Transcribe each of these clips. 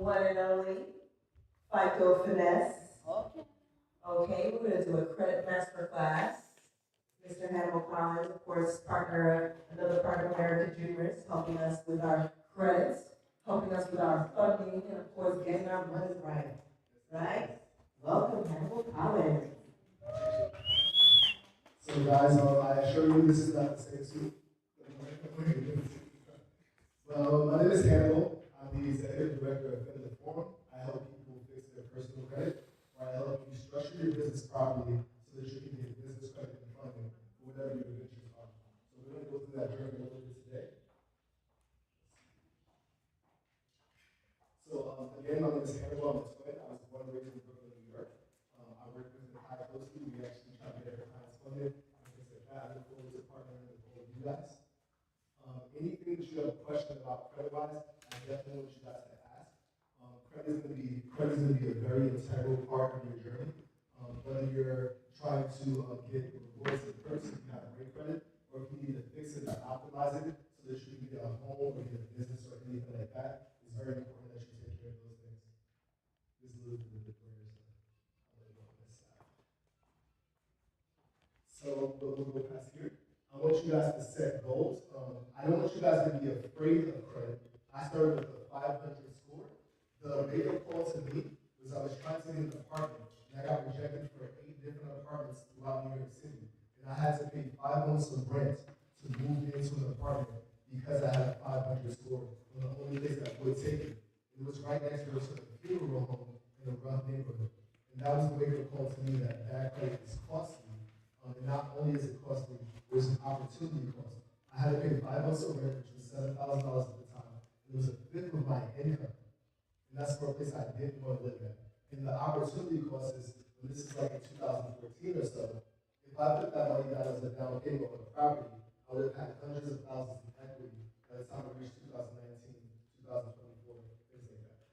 one and only FICO Finesse. Okay. Okay, we're gonna do a credit master class. Mr. Hannibal Collins, of course, another partner of American Dreamers, helping us with our credits, helping us with our funding, and of course, getting our money right. Right? Welcome, Hannibal Collins. So guys, I assure you this is not the same suit. Well, my name is Hannibal. I'm the executive director of Finland Forum. I help people fix their personal credit, or I help you structure your business properly so that you can get business credit and funding for whatever your ventures are. So we're going to go through that journey a little bit today. So again, my name is Hannibal. I'm a twin. I was born and raised in Brooklyn, New York. I work with Kai closely. We actually try to get our clients funded and things like that. I look forward to partnering with all of you guys. Anything that you have a question about credit-wise, I definitely want you guys to ask. Credit is going to be a very integral part of your journey. Whether you're trying to get rewards and perks if you have great credit, or if you need to fix it and optimize it so that you can get a home or get a business or anything like that, it's very important that you take care of those things. This is a little bit of the players. So we'll go past here. I want you guys to set goals. I don't want you guys to be afraid of credit. I started with a 500 score. The wake-up call to me was I was trying to get an apartment, and I got rejected for 8 different apartments throughout New York City. And I had to pay 5 months of rent to move into an apartment because I had a 500 score. And the only place that would take it. It was right next to a funeral home in a rough neighborhood. And that was the wake-up call to me that bad credit is costly. And not only is it costly, there's an opportunity cost. I had to pay 5 months of rent, which was $7,000 at the time. It was a fifth of my income. And that's for a place I didn't want to live in. And the opportunity cost is, and this is like in 2014 or so, if I put that money down as a down payment on a property, I would have had hundreds of thousands in equity by the time I reached 2019, 2024, things like that.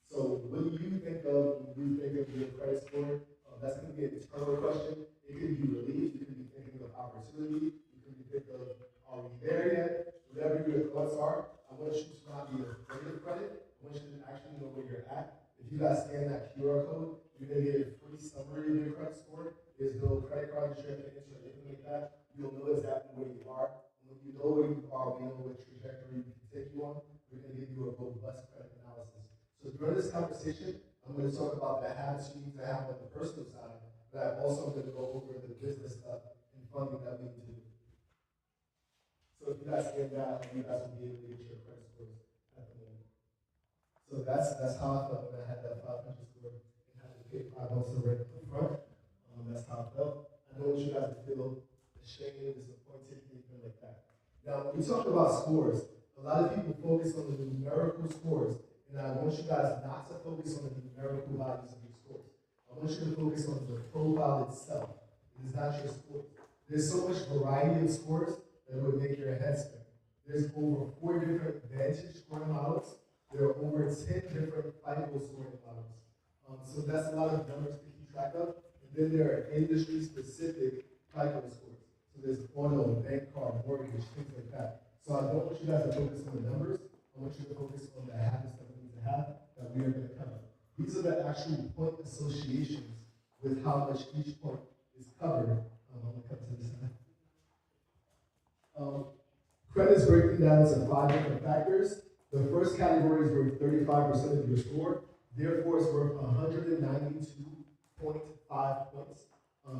So what do you think of when you think of your credit score? That's going to be an internal question. It could be relief. You could be thinking of opportunity. You could be thinking of, are we there yet? Whatever your thoughts are, I want you to not be afraid of credit. I want you to actually know where you're at. If you guys scan that QR code, you're going to get a free summary of your credit score. There's no credit card that you have to enter or anything like that. You'll know exactly where you are. And when you know where you are, we know what trajectory we can take you on. We're going to give you a robust credit analysis. So during this conversation, I'm going to talk about the habits you need to have on the personal side, but I'm also going to go over the business stuff and funding that we need to do. So if you guys get that, you guys will be able to get your credit scores at the moment. So that's how I felt when I had that 500 score and had to pay 5 months of rent up front. That's how I felt. I don't want you guys to feel ashamed, disappointed, anything like that. Now, when we talk about scores, a lot of people focus on the numerical scores. And I want you guys not to focus on the numerical values of your scores. I want you to focus on the profile itself. It is not your score. There's so much variety of scores that it would make your head spin. There's over 4 different Vantage scoring models. There are over 10 different FICO scoring models. So that's a lot of numbers to keep track of. And then there are industry-specific FICO scores. So there's auto, bank card, mortgage, things like that. So I don't want you guys to focus on the numbers. I want you to focus on the habits that we need to have that we are going to cover. These are the actual point associations with how much each point is covered. I'm going to come to this side. Credit is breaking down into 5 different factors. The first category is worth 35% of your score. Therefore, it's worth 192.5 points.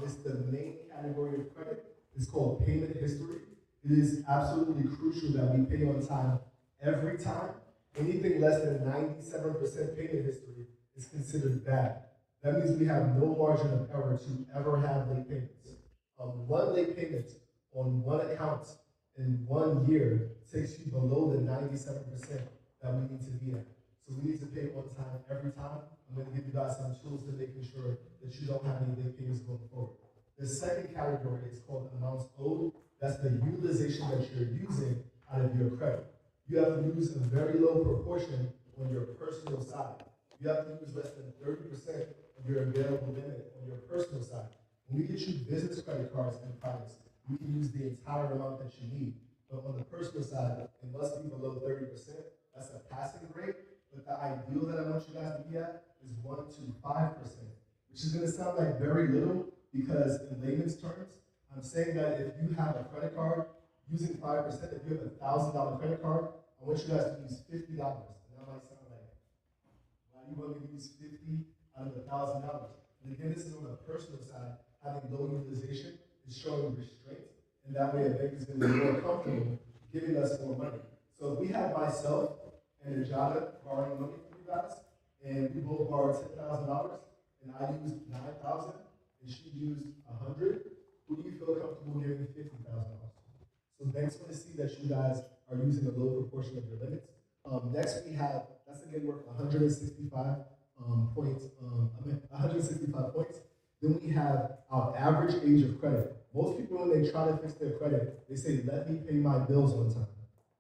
It's the main category of credit. It's called payment history. It is absolutely crucial that we pay on time every time. Anything less than 97% payment history is considered bad. That means we have no margin of error to ever have late payments. One late payment on one account in 1 year takes you below the 97% that we need to be at. So we need to pay on time every time. I'm going to give you guys some tools to making sure that you don't have any late payments going forward. The second category is called amounts owed. That's the utilization that you're using out of your credit. You have to use a very low proportion on your personal side. You have to use less than 30% of your available limit on your personal side. When we get you business credit cards and products, we can use the entire amount that you need. But on the personal side, it must be below 30%. That's a passing grade, but the ideal that I want you guys to be at is 1 to 5%, which is gonna sound like very little, because in layman's terms, I'm saying that if you have a credit card using 5%, if you have $1,000 credit card, I want you guys to use $50. And that might sound like, why do you want me to use 50 out of $1,000? And again, this is on the personal side. Having low utilization is showing restraint, and that way a bank is going to be more comfortable giving us more money. So if we have myself and Ajada borrowing money from you guys, and we both borrowed $10,000, and I used $9,000, and she used $100, who do you feel comfortable giving $50,000? So banks want to see that you guys are using a low proportion of your limits. Next we have, that's again worth 165 points, 165 points. Then we have our average age of credit. Most people, when they try to fix their credit, they say, let me pay my bills on time.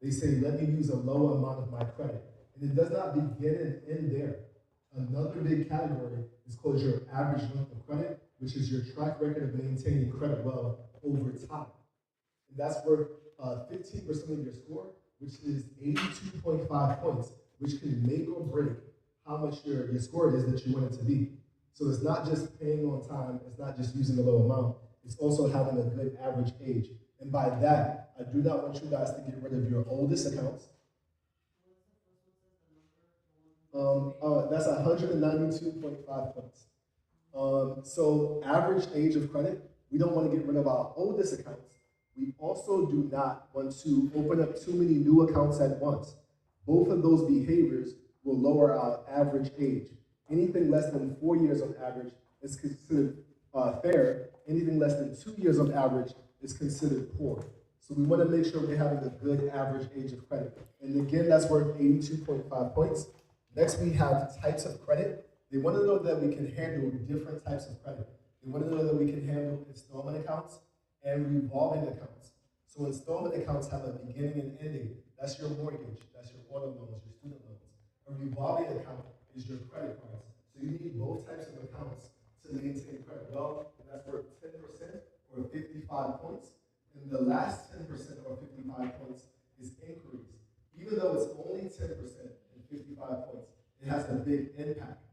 They say, let me use a low amount of my credit. And it does not begin and end there. Another big category is called your average length of credit, which is your track record of maintaining credit well over time. And that's worth 15% of your score, which is 82.5 points, which can make or break how much your score is that you want it to be. So it's not just paying on time, it's not just using a low amount, it's also having a good average age. And by that, I do not want you guys to get rid of your oldest accounts. That's 192.5 points. So average age of credit, we don't want to get rid of our oldest accounts. We also do not want to open up too many new accounts at once. Both of those behaviors will lower our average age. Anything less than 4 years on average is considered fair. Anything less than 2 years on average is considered poor. So we want to make sure we're having a good average age of credit. And again, that's worth 82.5 points. Next, we have types of credit. They want to know that we can handle different types of credit. They want to know that we can handle installment accounts and revolving accounts. So installment accounts have a beginning and ending. That's your mortgage, that's your auto loans, your student loans. A revolving account is your credit cards. So you need both types of accounts to maintain credit well, and that's worth 10% or 55 points. And the last 10% or 55 points is inquiries. Even though it's only 10% and 55 points, it has a big impact.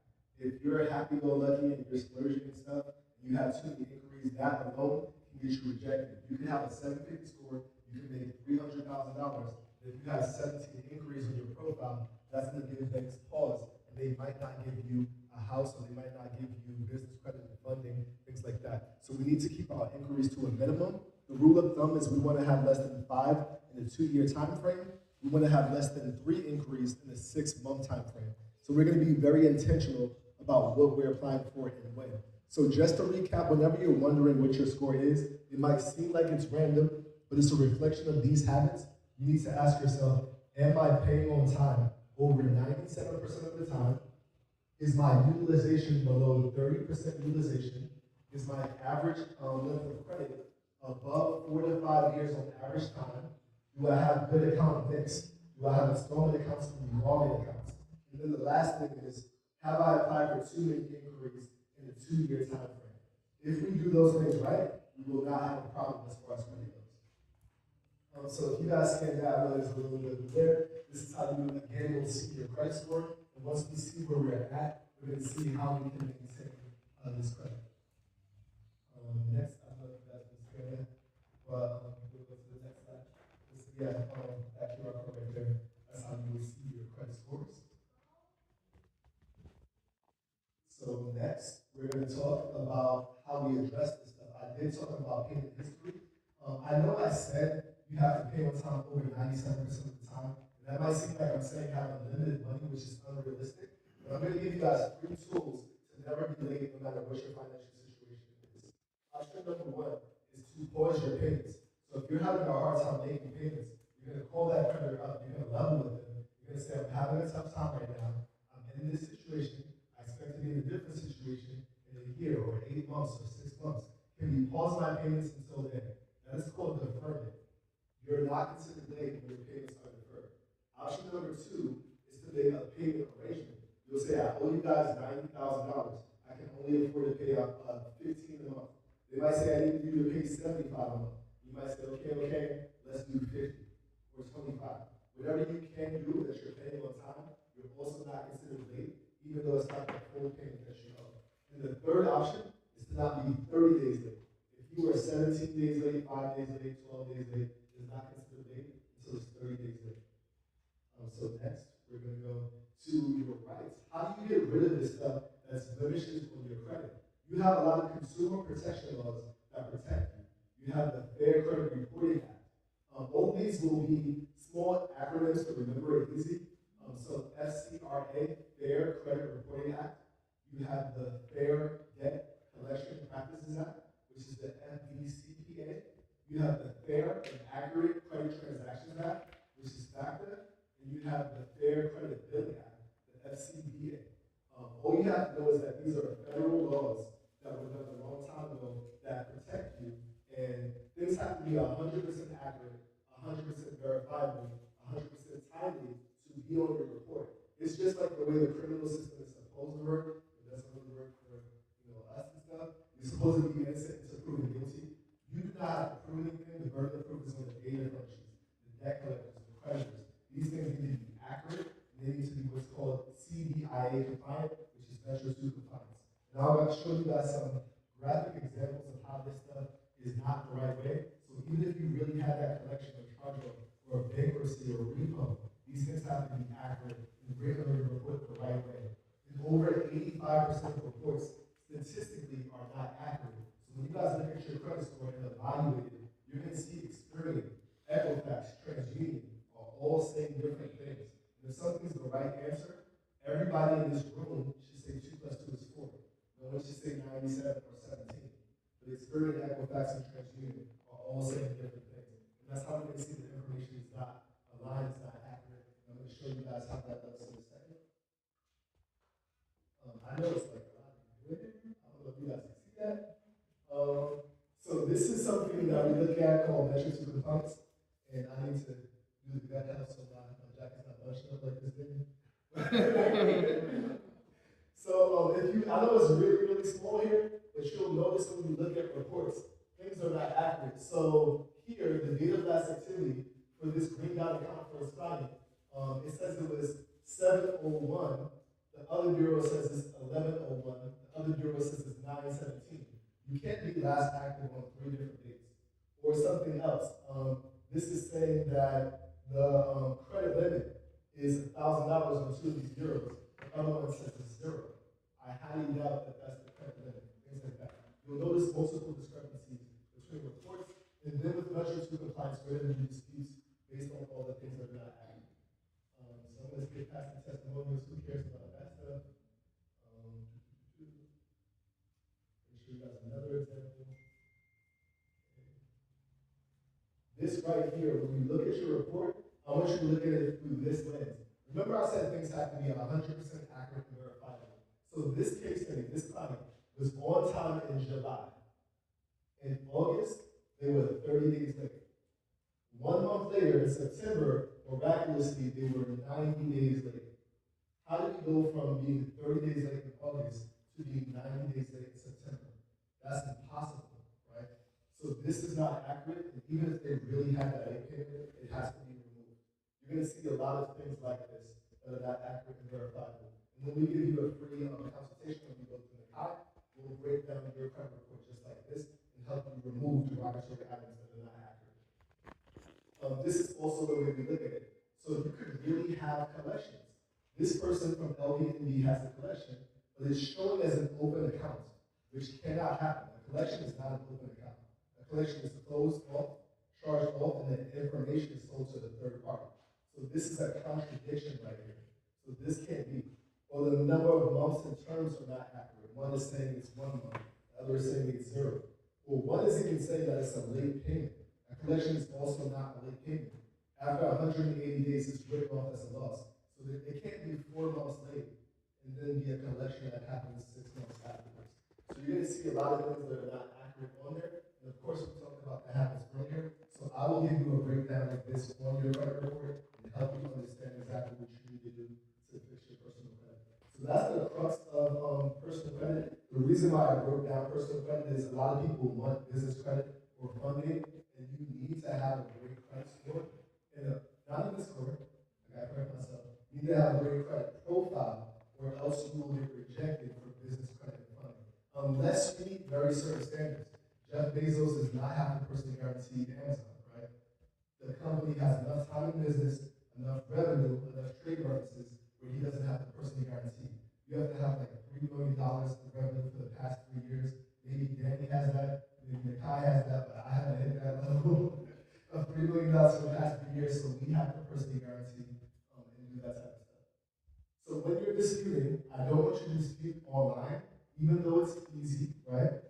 If you're happy-go-lucky and you're splurging and stuff, and you have too many inquiries, that alone can get you rejected. You can have a 750 score, you can make $300,000. If you have 17 inquiries on your profile, that's going to give banks pause, and they might not give you a house, or they might not give you business credit and funding, things like that. So we need to keep our inquiries to a minimum. The rule of thumb is we want to have less than 5 in a 2-year time frame. We want to have less than 3 inquiries in a 6-month time frame. So we're going to be very intentional about what we're applying for and when. So just to recap, whenever you're wondering what your score is, it might seem like it's random, but it's a reflection of these habits. You need to ask yourself, am I paying on time over 97% of the time? Is my utilization below 30% utilization? Is my average length of credit above 4 to 5 years on average time? Do I have good account mix? Do I have installment accounts and revolving accounts? And then the last thing is, have I applied for too many inquiries in a 2-year time frame? If we do those things right, we will not have a problem as far as credit goes. So if you guys scan that, I know there's a little bit of there. This is how you, again, will see your credit score. And once we see where we're at, we're going to see how we can maintain this credit. Next, I don't know if you guys can scan that, but we'll go to the next slide. This is, that QR code right there. That's how you will see your credit scores. So next, we're going to talk about how we address this stuff. I did talk about payment history. I know I said you have to pay on time over 97% of the time. And that might seem like I'm saying having limited money, which is unrealistic. But I'm going to give you guys 3 tools to never be late no matter what your financial situation is. Option number 1 is to pause your payments. So if you're having a hard time making payments, you're going to call that creditor up, you're going to level with them. You're going to say, I'm having a tough time right now. I'm in this situation. I expect to be in a different situation in a year or 8 months or 6 months. Can you pause my payments until then? That is called deferment. You're not considered late when your payments are deferred. Option number 2 is to make a payment arrangement. You'll say, I owe you guys $90,000. I can only afford to pay $15 a month. They might say, I need you to pay $75 a month. You might say, okay, let's do 50 or 25. Whatever you can do that you're paying on time, 17 days late, 5 days late, 12 days late is not considered late until it's 30 days late. So next, we're going to go to your rights. How do you get rid of this stuff that's blemishes on your credit? You have a lot of consumer protection laws that protect you. You have the Fair Credit Reporting Act. All these will be small acronyms to remember it easy. So FCRA, Fair Credit Reporting Act. You have the Fair Debt Collection Practices Act, which is the FDCPA. You have the Fair and Accurate Credit Transactions Act, which is FACTA. And you have the Fair Credit Billing Act, the FCBA. All you have to know is that these are federal laws that were done a long time ago that protect you, and things have to be 100% accurate, 100% verifiable, 100% timely to be on your report. It's just like the way the criminal system is supposed to work. It doesn't really work for us and stuff. You're supposed to be innocent until proven guilty. You do not have to prove anything. The burden of proof is on the data collections, the debt collectors, the creditors. These things need to be accurate, and they need to be what's called CDIA compliant, which is Measure 2 compliance. Now I'm going to show you guys some graphic examples of how this stuff is not the right way. So even if you really had that collection or charge-off or a bankruptcy or a repo, these things have to be accurate and written on your report the right way. And over 85% of reports statistically are not accurate. So when you guys look at your credit score and evaluate it, you're going to see Experian, Equifax, TransUnion are all saying different things. And if something's the right answer, everybody in this room should say 2 plus 2 is 4. No one should say 97 or 17. But Experian, Equifax, and TransUnion are all saying different things. And that's how we're going to see the information is not aligned, it's not accurate. And I'm going to show you guys how that looks in a second. I know it's like a lot of you doing it. I don't know if you guys can see that. So this is something that we look at called Measure 2 compliance. And I need to do the gut health so my jacket's not bunching up like this thing. So if you, I know it's really, really small here, but you'll notice when you look at reports, things are not accurate. So here, the date of last activity for this green dot account for its client, it says it was 7/01. The other bureau says it's 11/01. The other bureau says it's 9/17. You can't be last active on 3 different dates. Or something else. This is saying that the credit limit is $1,000 on 2 of these bureaus. The other one says it's 0. I highly doubt that that's the credit limit. Things like that. You'll notice multiple discrepancies between reports, and then with Measure 2 compliance, we're going to do disputes based on all the things that are not accurate. So I'm going to skip past the testimonials. Who cares about that stuff? Make sure you guys have another example. This right here, when you look at your report, I want you to look at it through this lens. Remember I said things have to be 100% accurate and verifiable. So this case study, this client, was on time in July. In August, they were 30 days late. 1 month later, in September, miraculously, they were 90 days late. How did we go from being 30 days late in August to being 90 days late in September? That's impossible, right? So this is not accurate, and even if they really had that late payment, it has to be removed. You're going to see a lot of things like this that are not accurate and verifiable. And when we give you a free consultation, when you go to the COC, we'll break down your credit report just like this and help you remove derogatory items that are not accurate. This is also the way we look at it. So you could really have collections. This person from LBNB has a collection, but it's showing as an open account, which cannot happen. A collection is not an open account. A collection is closed off, charged off, and then information is sold to the third party. So this is a contradiction right here. So this can't be. Or the number of months and terms are not accurate. One is saying it's 1 month, the other is saying it's 0. Or one is even saying that it's a late payment. A collection is also not a late payment. After 180 days, it's written off as a loss. So it can't be 4 months late and then be a collection that happens 6 months afterwards. So you're going to see a lot of things that are not accurate on there. And of course, we talked about that happens earlier. So I will give you a breakdown like this on your credit report and help you understand exactly what you need to do to fix your personal credit. So that's the crux of personal credit. The reason why I broke down personal credit is a lot of people want business credit or funding, and you need to have a great credit score. And not in this score, I gotta correct myself. You need to have a great credit profile, or else you will get rejected for business credit and funding. Unless you meet very certain standards. Jeff Bezos does not have to personally guarantee Amazon, right? The company has enough time in business, enough revenue, enough trade references where he doesn't have to personally guarantee. You have to have like $3 million in revenue for the past 3 years. Maybe Danny has that, maybe Nakai has that, but I haven't hit that level of $3 million for the past 3 years, so we have to personally guarantee and do that type of stuff. So when you're disputing, I don't want you to dispute online, even though it's easy, right?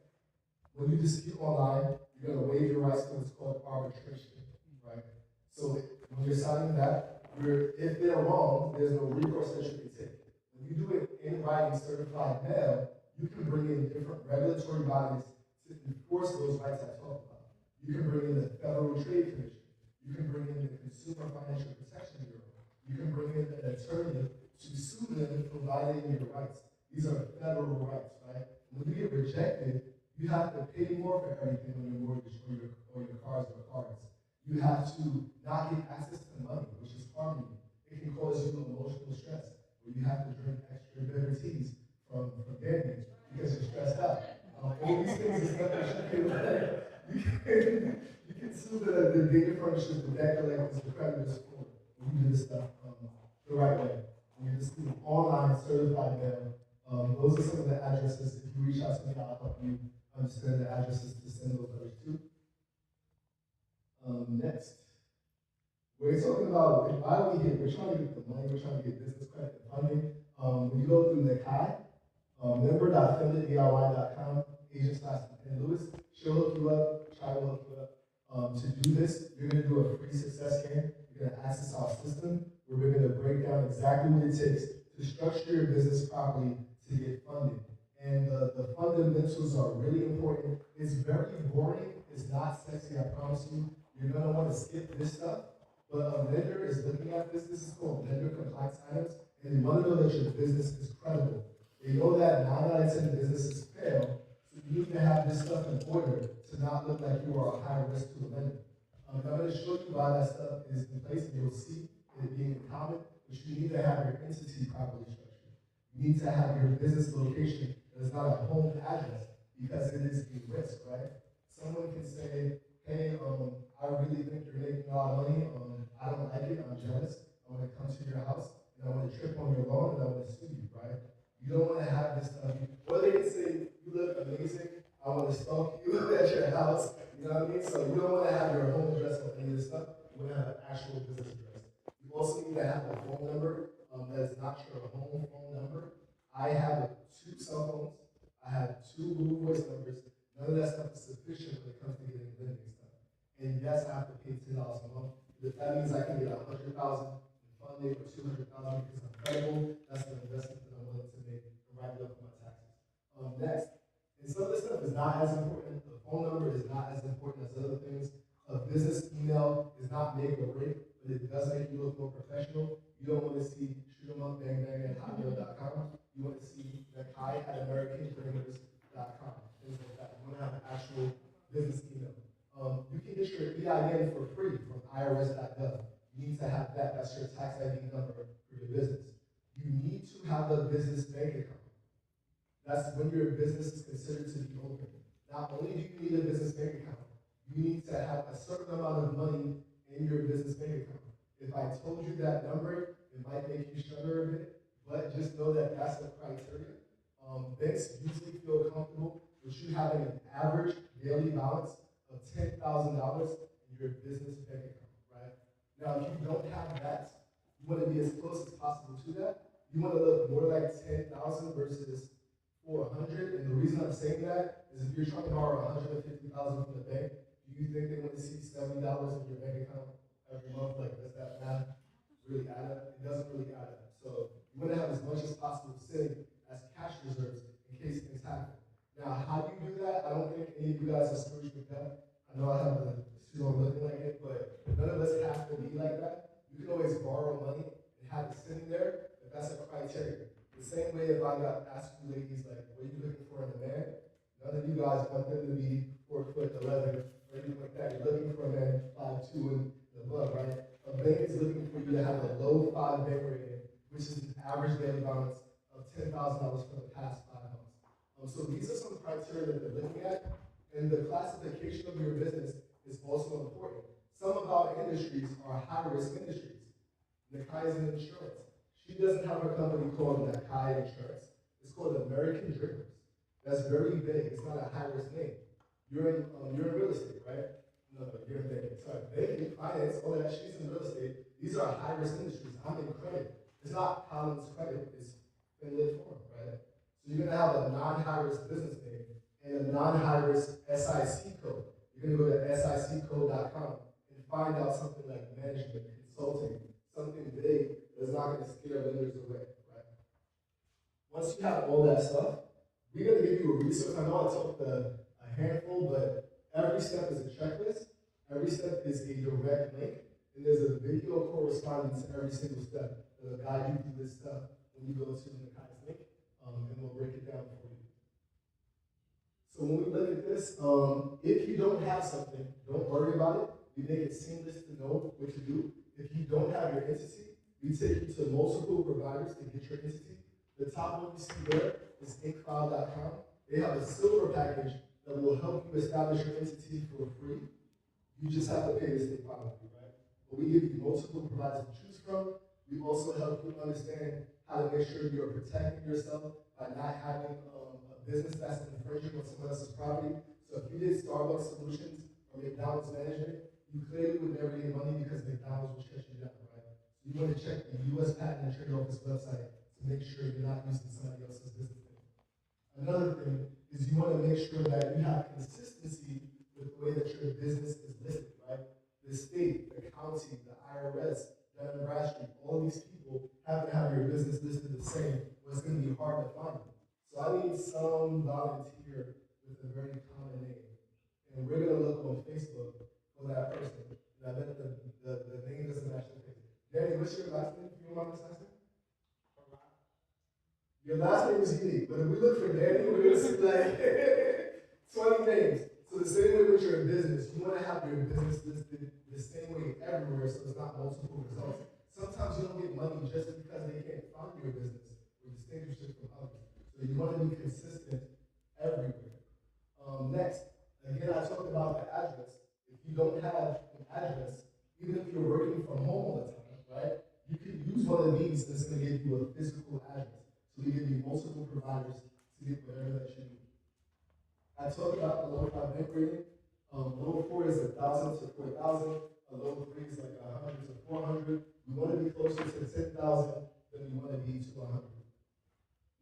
When you dispute online, you're gonna waive your rights to what's called arbitration, right? So when you're signing that, if they're wrong, there's no recourse that you can take. When you do it in writing, certified mail, you can bring in different regulatory bodies to enforce those rights I talked about. You can bring in the Federal Trade Commission. You can bring in the Consumer Financial Protection Bureau. You can bring in an attorney to sue them for violating your rights. These are federal rights, right? When you get rejected, you have to pay more for everything on your mortgage or your cars or cards. You have to not get access to money, which is harming you. It can cause you emotional stress, where you have to drink extra bitter teas from Danny because you're stressed out. All these things is stuff that you can sue the data furnishers, the debt collectors, the creditors for when you do this stuff the right way. When you're just doing online certified mail, those are some of the addresses. If you reach out to me, I'll help you understand the addresses to send those letters to. Next, we're talking about why are we here? We're trying to get the money, we're trying to get business credit and funding. When you go through Nakai, member.fundeddiy.com, agent/and Lewis, she'll hook you up, Chai will hook you up. To do this, you're going to do a free success game. You're going to access our system where we're going to break down exactly what it takes to structure your business properly to get funded. And the fundamentals are really important. It's very boring. It's not sexy, I promise you. You're going to want to skip this stuff. But a lender is looking at this. This is called lender compliance items. And they want to know that your business is credible. They know that 9 out of 10 businesses fail. So you need to have this stuff in order to not look like you are a high risk to a lender. I'm going to show you why that stuff is in place, and you'll see it being common, but you need to have your entity properly structured. You need to have your business location that is not a home address, because it is a risk, right? Someone can say, hey, I really think you're making a lot of money, I don't like it, I'm jealous, I want to come to your house, and I want to trip on your lawn, and I want to sue you, right? You don't want to have this stuff. Or they can say, you look amazing, I want to stalk you at your house. You know what I mean? So you don't want to have your home address on any of this stuff. You want to have an actual business address. You also need to have a phone number that is not your home phone number. I have 2 cell phones. I have 2 Google Voice numbers. None of that stuff is sufficient when it comes to getting lending stuff. And yes, I have to pay $10 a month. That means I can get $100,000 in funding or $200,000 because I'm credible. That's the investment that I'm willing to make and write it up for my taxes. Next. And some of this stuff is not as important. The phone number is not as important as other things. A business email is not make or break, but it does make you look more professional. You don't want to see shootemup@hotmail.com. You want to see Nakai@AmericanDreamers.com. Things like that. You want to have an actual business email. You can get your EIN for free from irs.gov. You need to have that. That's your tax ID number for your business. You need to have a business bank account. That's when your business is considered to be open. Not only do you need a business bank account, you need to have a certain amount of money in your business bank account. If I told you that number, it might make you shudder a bit, but just know that that's the criteria. Banks usually feel comfortable with you having an average daily balance of $10,000 in your business bank account, right? Now, if you don't have that, you want to be as close as possible to that. You want to look more like 10,000 versus 400, and the reason I'm saying that is if you're trying to borrow $150,000 from the bank, do you think they want to see $70 in your bank account every month? Like, does that math really add up? It doesn't really add up. So you want to have as much as possible sitting as cash reserves in case things happen. Now, how do you do that? I don't think any of you guys are Scrooge McDuck. I know I have the suit on looking like it, but none of us have to be like that. You can always borrow money and have it sitting there, but that's a criteria. The same way if I got asked you ladies, like, what are you looking for in a man? None of you guys want them to be 4'11" or anything like that. You're looking for a man 5'2" and above, right? A bank is looking for you to have a low 5 bank rating, which is an average daily balance of $10,000 for the past 5 months. So these are some criteria that they're looking at. And the classification of your business is also important. Some of our industries are high-risk industries. Nakai's in insurance. She doesn't have a company called Nakai Insurance. It's called American Dreamers. That's very big. It's not a high-risk name. You're in real estate, right? No, you're in banking. Sorry, banking, finance, all that. She's in real estate. These are high-risk industries. I'm in credit. It's not Collins Credit. It's Finlit Forum, right? So you're gonna have a non-high-risk business name and a non-high-risk SIC code. You're gonna go to siccode.com and find out something like management, consulting, something big that's not gonna scare lenders away, right? Once you have all that stuff, we're gonna give you a resource. I know I took a handful, but every step is a checklist. Every step is a direct link, and there's a video corresponding to every single step that'll guide you through this stuff when you go to the Nakai's link, and we'll break it down for you. So when we look at this, if you don't have something, don't worry about it. We make it seamless to know what to do. If you don't have your entity, we take you to multiple providers to get your entity. The top one you see there is inkfile.com. They have a silver package that will help you establish your entity for free. You just have to pay the state filing fee, right? But we give you multiple providers to choose from. We also help you understand how to make sure you're protecting yourself by not having a business that's infringing on someone else's property. So if you did Starbucks Solutions or McDonald's Management, you clearly would never get money because McDonald's will shut you down, right? So you want to check the U.S. Patent and Trade Office website to make sure you're not using somebody else's business name. Another thing is you want to make sure that you have consistency with the way that your business is listed, right? The state, the county, the IRS, Dun & Bradstreet, all these people have to have your business listed the same, or it's going to be hard to find you. So I need some volunteer with a very common name. And we're going to look on Facebook for that person. And I bet the name doesn't match the face. Danny, what's your last name? Do you remember this last name? Your last name is unique, but if we look for Danny, we're going to see like 20 names. So the same way with your business, you want to have your business listed the same way everywhere so it's not multiple results. Sometimes you don't get money just because they can't find your business or distinguish it from others. So you want to be consistent everywhere. Next, again, I talked about the address. If you don't have an address, even if you're working from home all the time, right, you can use one of these that's going to give you a physical address. So we give you multiple providers to get whatever that you need. I talked about the low 5 bank rating. Low 4 is 1,000 to 4,000. A low 3 is like 100 to 400. We want to be closer to 10,000 than we want to be to 100.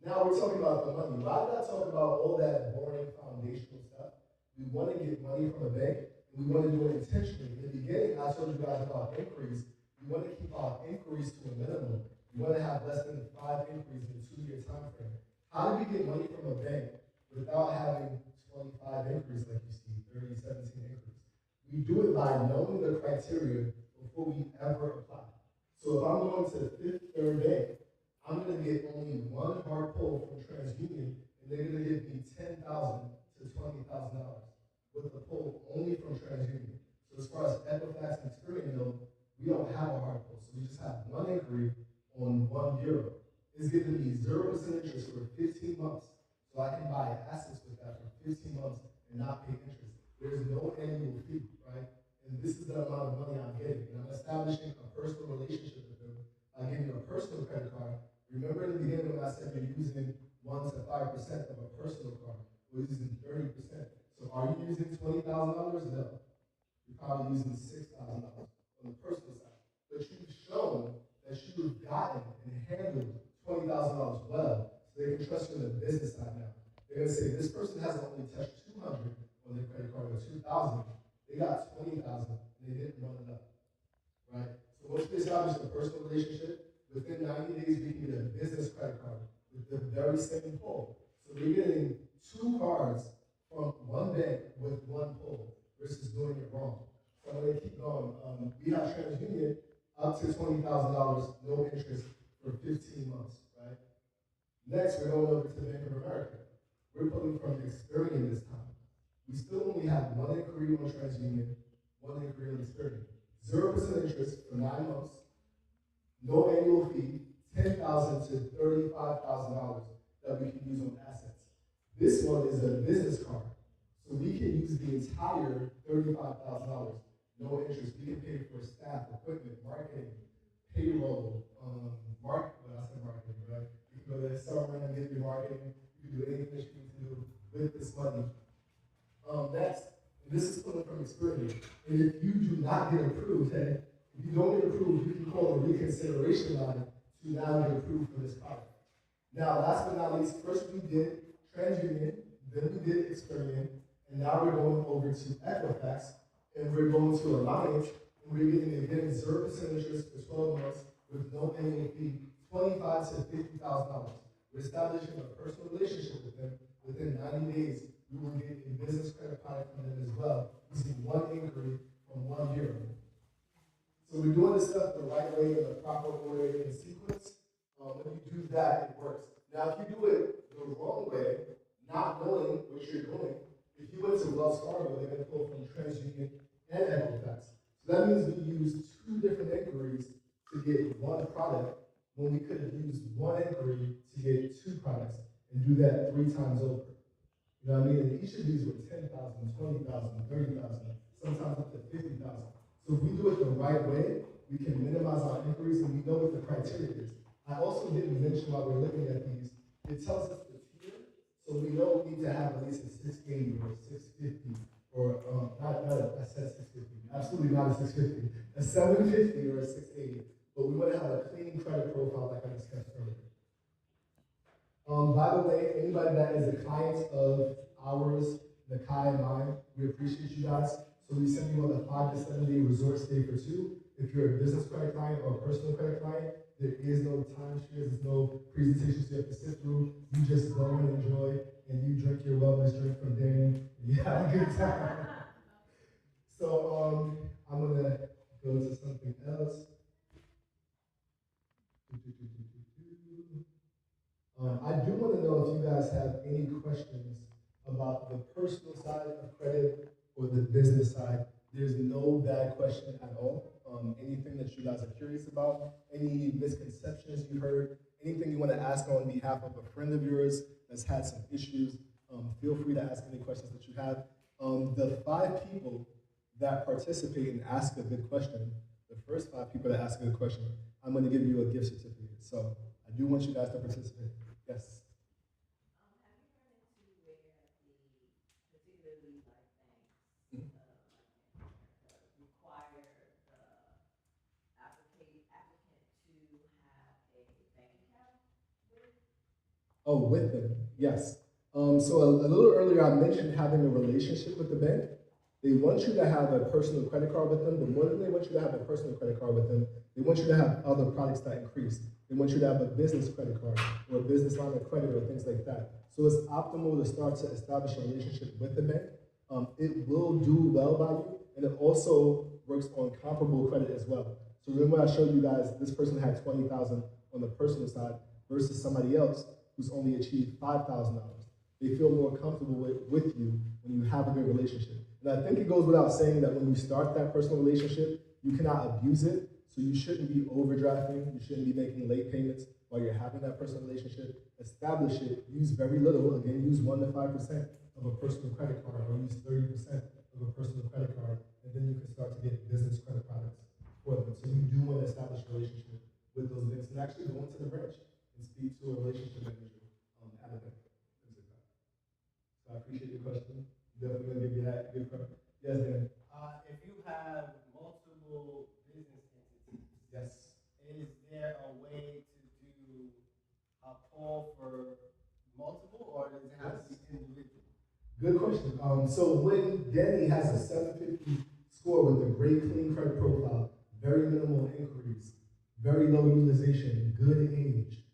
Now we're talking about the money. Why did I talk about all that boring foundational stuff? We want to get money from a bank, and we want to do it intentionally. In the beginning, I told you guys about inquiries. We want to keep our inquiries to a minimum. We want to have less than 5 inquiries in a 2-year time frame. How do we get money from a bank without having 25 inquiries like you see, 30, 17 inquiries? We do it by knowing the criteria before we ever apply. So if I'm going to Fifth Third Bank, I'm going to get only one hard pull from TransUnion, and they're going to give me $10,000 to $20,000 with a pull only from TransUnion. So as far as Equifax and Experian go, we don't have a hard pull. So we just have one inquiry on €1. It's giving me 0% interest for 15 months. So I can buy assets with that for 15 months and not pay interest. There's no annual fee, right? And this is the amount of money I'm getting. And I'm establishing a personal relationship with them by giving you a personal credit card. Remember in the beginning when I said you're using 1 to 5% of a personal card, we're using 30%. So are you using $20,000? No. You're probably using $6,000 on the personal side. But you've shown that you've gotten and handled $20,000 well, so they can trust you on the business side now. They're going to say, this person hasn't only touched 200 on their credit card or 2,000, they got 20,000 and they didn't run it up, right? So once we establish a personal relationship, within 90 days, we can get a business credit card with the very same pull. So we're getting 2 cards from one bank with 1 pull versus doing it wrong. So I'm going to keep going. We have TransUnion up to $20,000, no interest for 15 months, right? Next, we're going over to Bank of America. We're pulling from Experian this time. We still only have 1 inquiry on TransUnion, 1 inquiry on Experian. 0% interest for 9 months, no annual fee, $10,000 to $35,000 that we can use on assets. This one is a business card. So we can use the entire $35,000, no interest. We can pay for staff, equipment, marketing, payroll, well, I said marketing, right? You can go to summer and get your marketing. You can do anything that you need to do with this money. Next, and this is coming from experience. And if you do not get approved, hey, if you don't get approved, you can call a reconsideration line to now get approved for this product. Now, last but not least, first we did TransUnion, then we did Experian, and now we're going over to Equifax, and we're going to Alliance, and we're getting again 0% interest for 12 months with no annual fee, $25,000 to $50,000. We're establishing a personal relationship with them. Within 90 days, we will get a business credit product from them as well, using one inquiry from one bureau. So we're doing this stuff the right way, in the proper order, in sequence. When you do that, it works. Now, if you do it the wrong way, not knowing what you're doing, if you went to Wells Fargo, they're going to pull from TransUnion and Equifax. So that means we used two different inquiries to get one product when we could have used one inquiry to get two products and do that 3 times over. You know what I mean? And each of these were 10,000, 20,000, 30,000, sometimes up to 50,000. So if we do it the right way, we can minimize our inquiries and we know what the criteria is. I also didn't mention while we're looking at these, it tells us the tier, so we know we need to have at least a 680 or a 650, or I said 650, absolutely not a 650, a 750 or a 680, but we want to have a clean credit profile like I discussed earlier. By the way, anybody that is a client of ours, Nakai and mine, we appreciate you guys. So we send you on a 5 to 7 day resort stay for 2. If you're a business credit client or a personal credit client, there is no time shares, there's no presentations you have to sit through. You just go and enjoy, and you drink your wellness drink from Danny, and you have a good time. So I'm gonna go to something else. I do want to know if you guys have any questions about the personal side of credit or the business side. There's no bad question at all. Anything that you guys are curious about, any misconceptions you heard, anything you want to ask on behalf of a friend of yours that's had some issues, feel free to ask any questions that you have. The 5 people that participate and ask a good question, the first 5 people that ask a good question, I'm going to give you a gift certificate. So I do want you guys to participate. Yes. Oh, with them, yes. So a little earlier, I mentioned having a relationship with the bank. They want you to have a personal credit card with them, but more than they want you to have a personal credit card with them, they want you to have other products that increase. They want you to have a business credit card or a business line of credit or things like that. So it's optimal to start to establish a relationship with the bank. It will do well by you, and it also works on comparable credit as well. So remember I showed you guys this person had 20,000 on the personal side versus somebody else who's only achieved $5,000. They feel more comfortable with you when you have a good relationship. And I think it goes without saying that when you start that personal relationship, you cannot abuse it. So you shouldn't be overdrafting. You shouldn't be making late payments while you're having that personal relationship. Establish it. Use very little. Again, use 1 to 5% of a personal credit card, or use 30% of a personal credit card, and then you can start to get business credit products for them. So you do want to establish a relationship with those banks, and actually go into the branch and speak to a relationship manager at a bank. So I appreciate your question. Definitely going to give you that good question. Yes, Dan. If you have multiple business entities, Yes. is there a way to do a poll for multiple, or does it have to be individual? Good question. So when Danny has a 750 score with a great clean credit profile, very minimal inquiries, very low utilization, good age,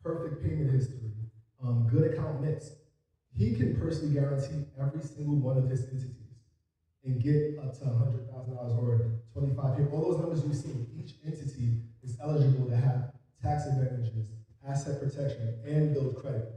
perfect payment history, good account mix, he can personally guarantee every single one of his entities and get up to $100,000 or 25 years. All those numbers you've seen, each entity is eligible to have tax advantages, asset protection, and build credit.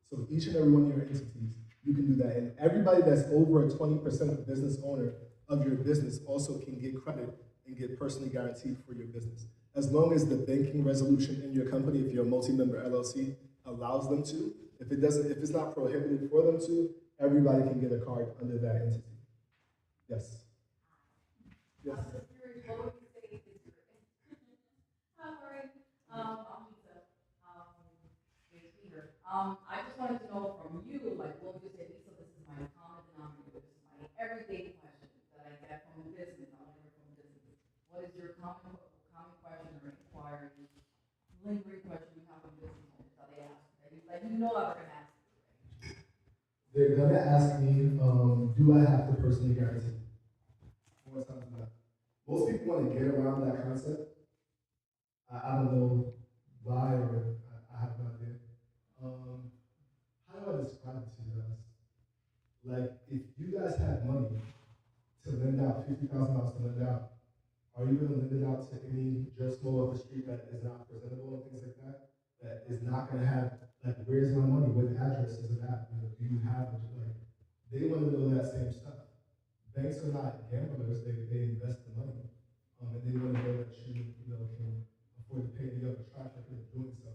So each and every one of your entities, you can do that. And everybody that's over a 20% business owner of your business also can get credit and get personally guaranteed for your business. As long as the banking resolution in your company, if you're a multi-member LLC, allows them to. If it's not prohibited for them to, everybody can get a card under that entity. Yes. Yes. I'm just curious, what would you say is your, hi, Lori, I'm Lisa, with Peter. I just wanted to know from you, like, what would you say, Lisa, this is my common denominator, this is my everyday question that I get from a business, I only hear from business. What is your common question or inquiry, lingering question you have from business owners that they ask, that you know I'm gonna ask? They're gonna ask me, do I have to personally guarantee? What time is that? Most people want to get around that concept. I don't know why, or I have no idea. How do I describe it to you guys? Like, if you guys have money to lend out, $50,000 to lend out, are you gonna lend it out to any just flow of the street that is not presentable and things like that? That is not gonna have, like, where's my money? What address is it at? You know, do you have it? Like, they wanna know that same stuff. Banks are not gamblers, they invest the money. And they wanna know that you can afford to pay the other track record of doing so.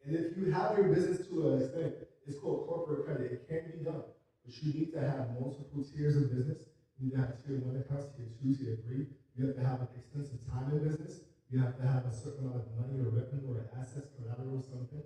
And if you have your business to an extent, it's called corporate credit. It can be done, but you need to have multiple tiers of business. You need to have tier 1 accounts, tier 2, tier 3. You have to have an extensive time in business. You have to have a certain amount of money or revenue or assets, collateral, something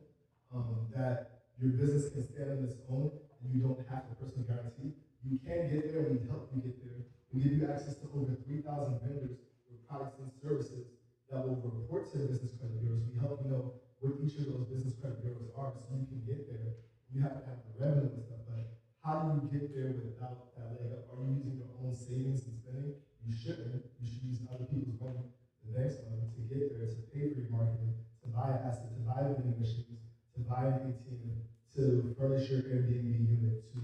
that your business can stand on its own, and you don't have to personally guarantee. You can get there. We help you get there. We give you access to over 3,000 vendors with products and services that will report to the business credit bureaus. We help you know what each of those business credit bureaus are, so you can get there. You have to have the revenue and stuff, but how do you get there without that leg up? Are you using your own savings and spending? You shouldn't. You should use other people's money, the bank's money, to get there, to pay for your marketing, to buy an asset, to buy vending machines, to buy an ATM, to furnish your Airbnb unit, to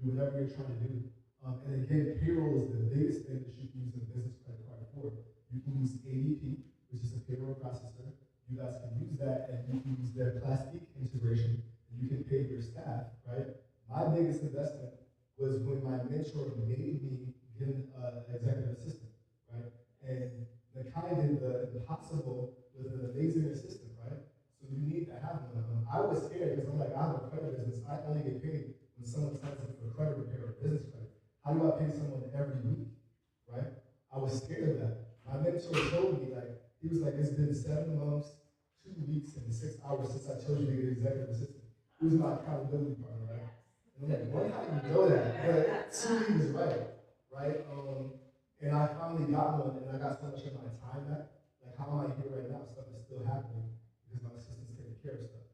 do whatever you're trying to do. And again, payroll is the biggest thing that you can use a business credit card for. You can use ADP, which is a payroll processor. You guys can use that, and you can use their Plastique integration, and you can pay your staff, right? My biggest investment was when my mentor made me get an executive assistant, right? And Nakai did the impossible with an amazing assistant, right? So you need to have one. I was scared because I'm like, I have a credit business. I only get paid when someone signs up for credit repair or business credit. How do I pay someone every week, right? I was scared of that. My mentor told me, like, he was like, it's been 7 months, 2 weeks, and 6 hours since I told you to get an executive assistant. He was my accountability partner, right? And I'm like, what? How do you know that? But he was right? And I finally got one, and I got so much of my time back. Like, how am I here right now? Stuff is still happening because my assistant's taking care of stuff.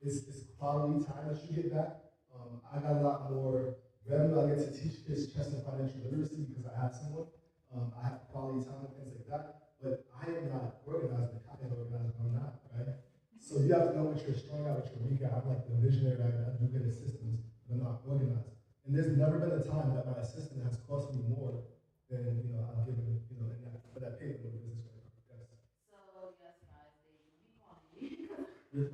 It's quality time that you get back. I got a lot more revenue. I get to teach kids chess and financial literacy because I have someone. I have quality time and things like that. But I am not organized. The kind of organized I'm not, right? So you have to know what you're strong at, what you're weak at. I'm like the visionary. I do good at systems, but I'm not organized. And there's never been a time that my assistant has cost me more than I've given in that for that payment with business credit card. Yes. So, yes, guys, they will be calling me. So,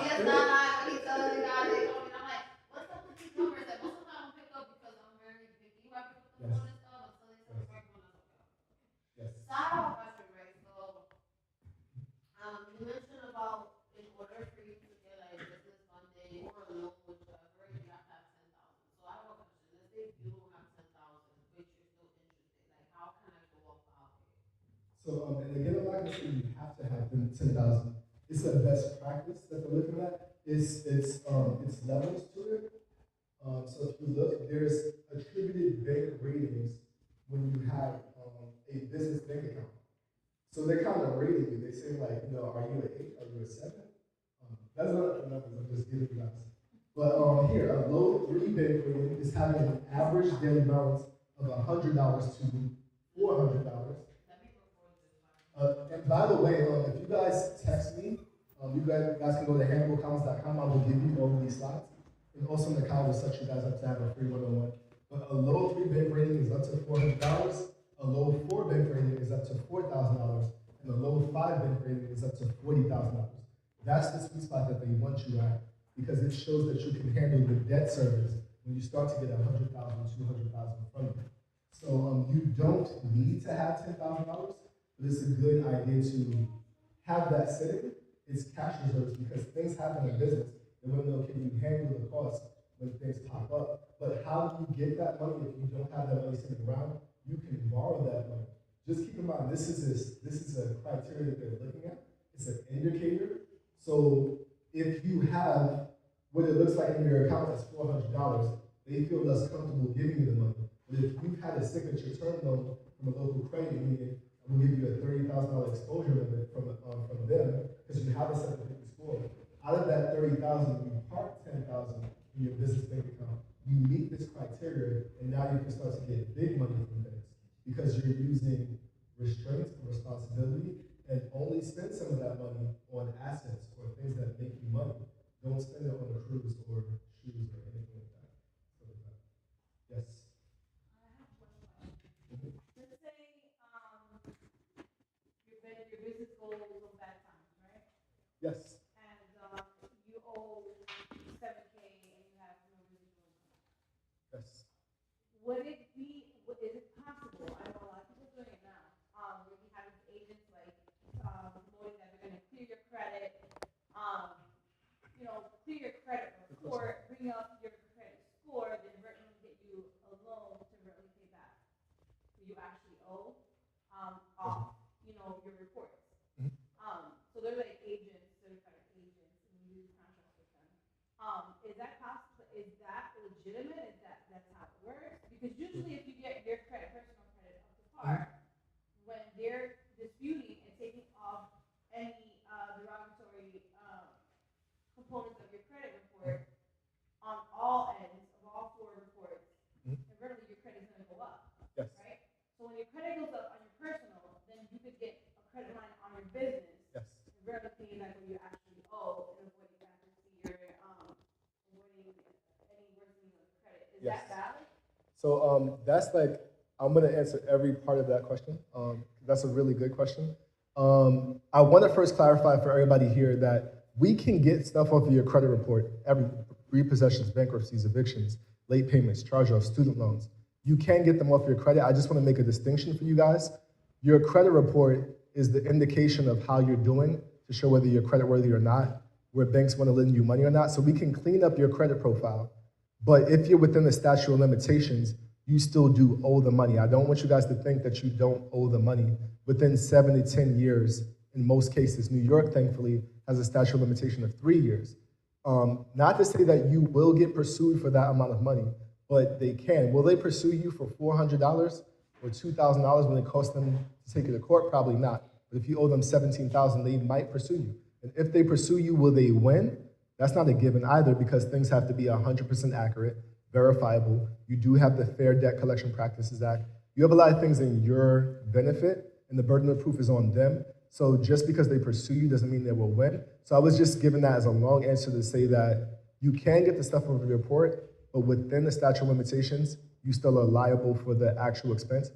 yes, not when he tells you guys, they call me, and I'm like, what's up with these numbers? And most of the time I don't pick up because I'm very picky about people Yes. doing this stuff until they start working on it. Yes. Side off question, right? So, you mentioned about in order for you to get a business funding or a loan, whichever, you have to have 10,000. So I have a question. Let's say you don't have 10,000, but you're still interested. Like, how can I go about it? So, and again, I'm not gonna say you have to have 10,000. It's a best practice that they're looking at. It's levels to it. So if you look, there's attributed bank ratings when you have a business bank account. So they're kind of rating you. They say like, are you an 8? Are you a 7? That's not the numbers I'm just giving you guys. But here, a low 3 bank rating is having an average daily balance of $100 to $400. And by the way, if you guys text me, you guys can go to HannibalCollins.com. I will give you all of these slides. And also in the college will set you guys up to have a free 101. But a low 3 bank rating is up to $400. A low 4 bank rating is up to $4,000. And a low 5 bank rating is up to $40,000. That's the sweet spot that they want you at, because it shows that you can handle the debt service when you start to get $100,000, $200,000 from it. So you don't need to have $10,000, but it's a good idea to have that sitting. It's cash reserves because things happen in business. They want to know, can you handle the cost when things pop up? But how do you get that money if you don't have that money sitting around? You can borrow that money. Just keep in mind, this is a criteria that they're looking at. It's an indicator. So if you have what it looks like in your account is $400, they feel less comfortable giving you the money. But if you've had a signature term loan from a local credit union, and we'll give you a $30,000 exposure limit from them, because you have a 750 score. Out of that 30,000, you park 10,000 in your business bank account. You meet this criteria, and now you can start to get big money from banks because you're using restraint and responsibility, and only spend some of that money on assets or things that make you money. Don't spend it on a cruise or shoes or anything like that. Yes. I have one question. Let's say, your business goes on bad times, right? Yes. And, you owe 7K and you have no residual income. Yes. Would it be, is it possible, I know a lot of people doing it now, where you have agents like, promoting that they're gonna clear your credit, clear your credit report, bring up your credit score, then randomly get you a loan to randomly pay back. So you actually owe, off, your reports. Mhm. So they're like agents, certified agents, and you do contracts with them. Is that possible, is that legitimate, that's how it works? Because usually if you get your personal credit up to par, when they're disputing and taking off any, derogatory, components of your credit report on all ends of all four reports, Mhm. invariably your credit is gonna go up, Yes. right? So when your credit goes up on your personal, then you could get a credit line on your business, Yes. invariably paying like what you actually owe and avoiding bankruptcy or, avoiding any worsening of credit. Is Yes. that valid? So that's like, I'm gonna answer every part of that question. That's a really good question. I want to first clarify for everybody here that we can get stuff off of your credit report, every repossessions, bankruptcies, evictions, late payments, charge-offs, student loans. You can get them off your credit. I just want to make a distinction for you guys. Your credit report is the indication of how you're doing to show whether you're creditworthy or not, where banks want to lend you money or not. So we can clean up your credit profile. But if you're within the statute of limitations, you still do owe the money. I don't want you guys to think that you don't owe the money. Within 7 to 10 years, in most cases, New York, thankfully, has a statute of limitation of 3 years. Not to say that you will get pursued for that amount of money, but they can. Will they pursue you for $400 or $2,000 when it costs them to take you to court? Probably not. But if you owe them $17,000, they might pursue you. And if they pursue you, will they win? That's not a given either, because things have to be 100% accurate, verifiable. You do have the Fair Debt Collection Practices Act. You have a lot of things in your benefit, and the burden of proof is on them. So just because they pursue you doesn't mean they will win. So I was just giving that as a long answer to say that you can get the stuff off of your report, but within the statute of limitations, you still are liable for the actual expense,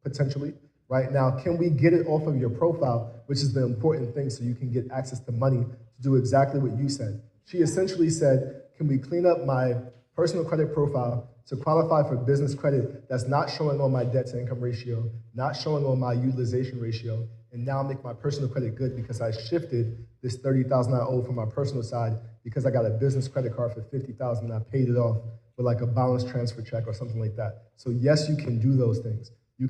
potentially. Right now, can we get it off of your profile, which is the important thing, so you can get access to money to do exactly what you said. She essentially said, can we clean up my personal credit profile to qualify for business credit that's not showing on my debt to income ratio, not showing on my utilization ratio, and now make my personal credit good because I shifted this $30,000 I owe from my personal side because I got a business credit card for $50,000 and I paid it off with like a balance transfer check or something like that. So yes, you can do those things. You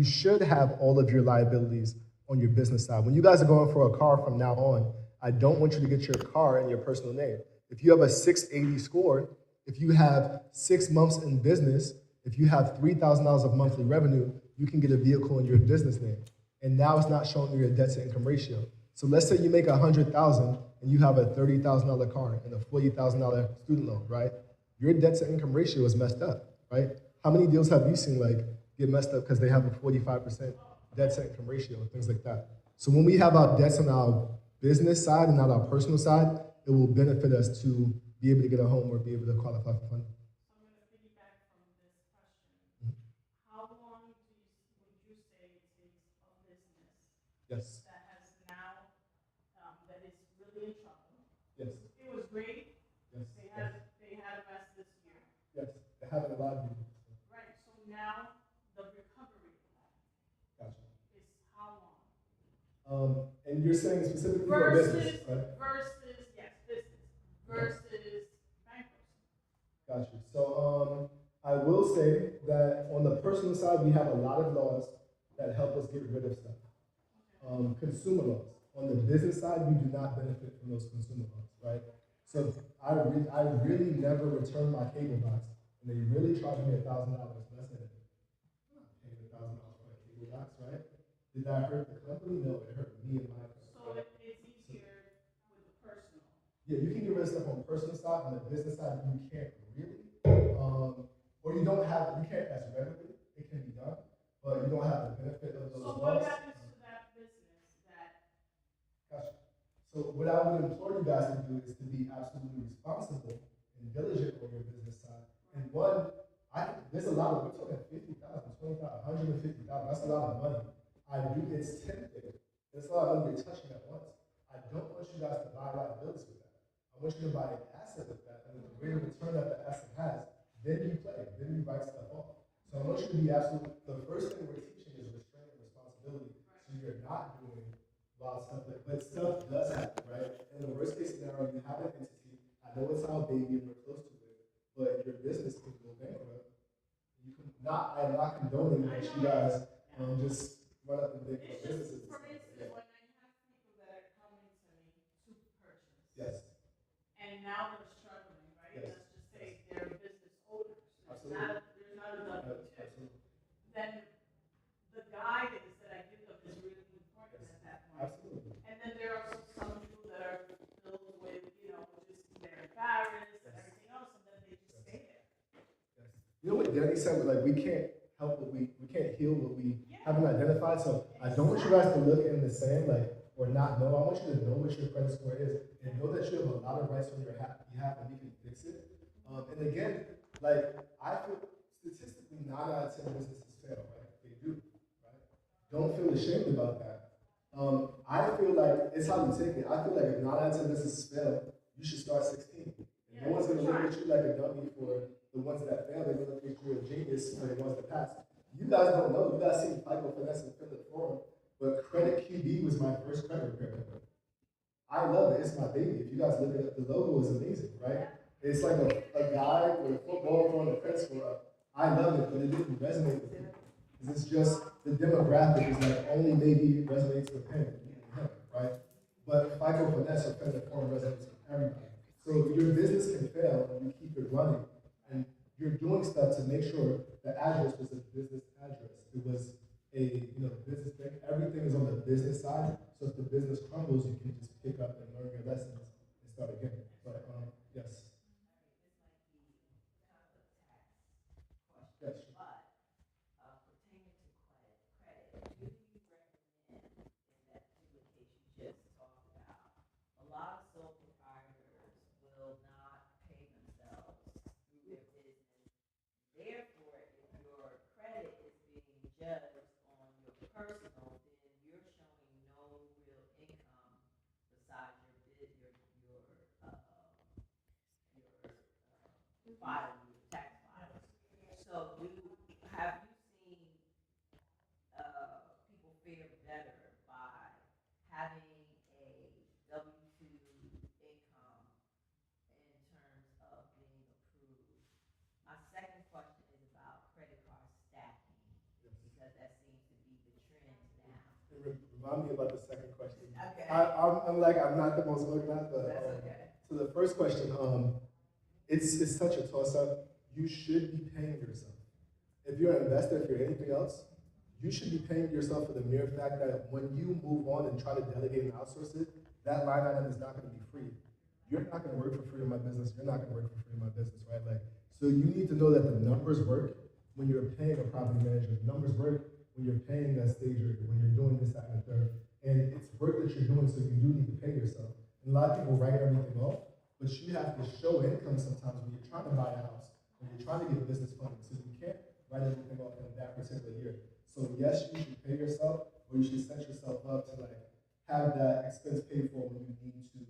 should have all of your liabilities on your business side. When you guys are going for a car from now on, I don't want you to get your car in your personal name. If you have a 680 score, if you have 6 months in business, if you have $3,000 of monthly revenue, you can get a vehicle in your business name. And now it's not showing you your debt to income ratio. So let's say you make $100,000 and you have a $30,000 car and a $40,000 student loan, right? Your debt to income ratio is messed up, right? How many deals have you seen like get messed up because they have a 45% debt to income ratio and things like that? So when we have our debts on our business side and not our personal side, it will benefit us to be able to get a home or be able to qualify for funding. I'm going to piggyback from this question. How long would you say it takes a business Yes. that has now, that is really in trouble? Yes. It was great. Yes. They had a mess this year. Yes. They haven't allowed you. Right. So now the recovery Gotcha. is how long? And you're saying specifically for business, right? Versus, yes, business. say that on the personal side, we have a lot of laws that help us get rid of stuff. Consumer laws. On the business side, we do not benefit from those consumer laws, right? So I really never return my cable box, and they really charge me $1,000. And I said, I'm not paying $1,000 for a cable box, right? Did that hurt the company? No, it hurt me and my company. So it's easier with the personal. Yeah, you can get rid of stuff on the personal side. On the business side, you can't really. Or you don't have, you can't as readily. It can be done, but you don't have the benefit of those So laws. what happens to that business that, Gotcha. So what I would implore you guys to do is to be absolutely responsible and diligent on your business side. And one, there's a lot of, we're talking 50,000, 25,000, 150,000. That's a lot of money. It's tempting. There's a lot of money you're touching at once. I don't want you guys to buy liabilities with that. I want you to buy an asset with that, and with the rate of return that the asset has, then you play, then you write stuff off. So I want you to be absolute. The first thing we're teaching is restraint and responsibility. So you're not doing wild stuff, but stuff does happen, right? In the worst case scenario, you have an entity. I know it's our baby and we're close to it, but your business can go bankrupt. I'm not condoning that you guys just run up and big it's businesses. just, for instance, when I have people that are coming to me to purchase. Yes, And now they're struggling, right? Yes. Let's just say they're business owners. Absolutely. There's not a W-2. absolutely, Then the guidance that I give them is really important at that point. absolutely. And then there are some people that are filled with, just they're embarrassed and everything else, and then they just stay there. Yes. You know what Danny said? Like we can't help what we can't heal what we haven't identified. So I don't want you guys to look in the sand or not know. I want you to know what your credit score is and know that you have a lot of rights on your behalf and we can fix it. And again, like I feel statistically 9 out of 10 businesses fail, right? They do, right? Don't feel ashamed about that. I feel like it's how you take it. I feel like if 9 out of 10 businesses fail, you should start 16. And no one's gonna look at you like a dummy for the ones that fail. They're gonna look at you a genius for the ones that pass. You guys don't know. You guys see FICO, Finesse, and Philip Forum, but Credit QB was my first credit repair company. I love it. It's my baby. If you guys look at it, the logo is amazing, right? It's like a guy with a football throwing the credit score up. I love it, but it didn't resonate with me. Because it's just the demographic is like only maybe resonates with him, right? But FICO, Finesse, or Philip Forum resonates with everybody. So your business can fail and you keep it running. And you're doing stuff to make sure the address was a business address. It was a business thing. Everything is on the business side. So if the business crumbles, you can just pick up and learn your lessons and start again. But yes. Yes. Sure. But pertaining to credit, do you recommend in that particular case you just talked about, a lot of sole proprietors will not pay themselves through their business. Therefore, if your credit is being judged on your personal, then you're showing no real income besides your filing, your tax filing. So have you seen people fare better by having a W-2 income in terms of being approved? My second question is about credit card stacking, because that seems to be the trend now. Remind me about the second question. Okay. I'm not the most organized, but That's okay. so the first question, it's such a toss-up. You should be paying yourself. If you're an investor, if you're anything else, you should be paying yourself for the mere fact that when you move on and try to delegate and outsource it, that line item is not going to be free. You're not going to work for free in my business. You're not going to work for free in my business, right? So you need to know that the numbers work when you're paying a property manager. The numbers work when you're paying a stager, when you're doing this, that, and the third. And it's work that you're doing, so you do need to pay yourself. And a lot of people write everything off, but you have to show income sometimes when you're trying to buy a house, when you're trying to get business funding. So you can't write everything off in that particular year. So yes, you should pay yourself, or you should set yourself up to have that expense paid for when you need to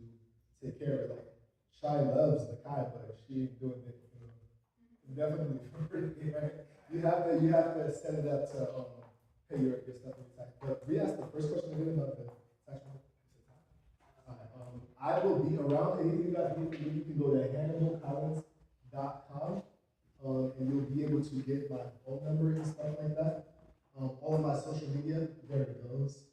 take care of it. Shai loves the Kai, but she ain't doing it. Definitely for free, right? You have to set it up to pay your stuff in tax. But we asked the first question again about the tax. I will be around. Anything you guys need, you can go to HannibalCollins.com and you'll be able able to get my phone number and stuff like that. All of my social media, there it goes.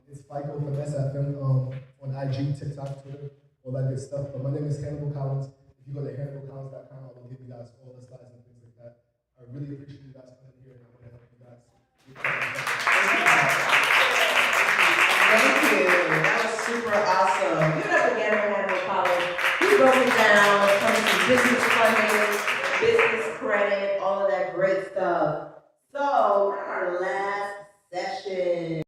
It's FICO Finesse FM on IG, TikTok, Twitter, all that good stuff. But my name is Hannibal Collins. If you go to HannibalCollins.com, I will give you guys all the slides and things like that. I really appreciate you guys coming here and I'm gonna help you guys. Thank you. That was super awesome. Give it up again for Hannibal Collins. He broke it down when it comes to business funding, business credit, all of that great stuff. So, our last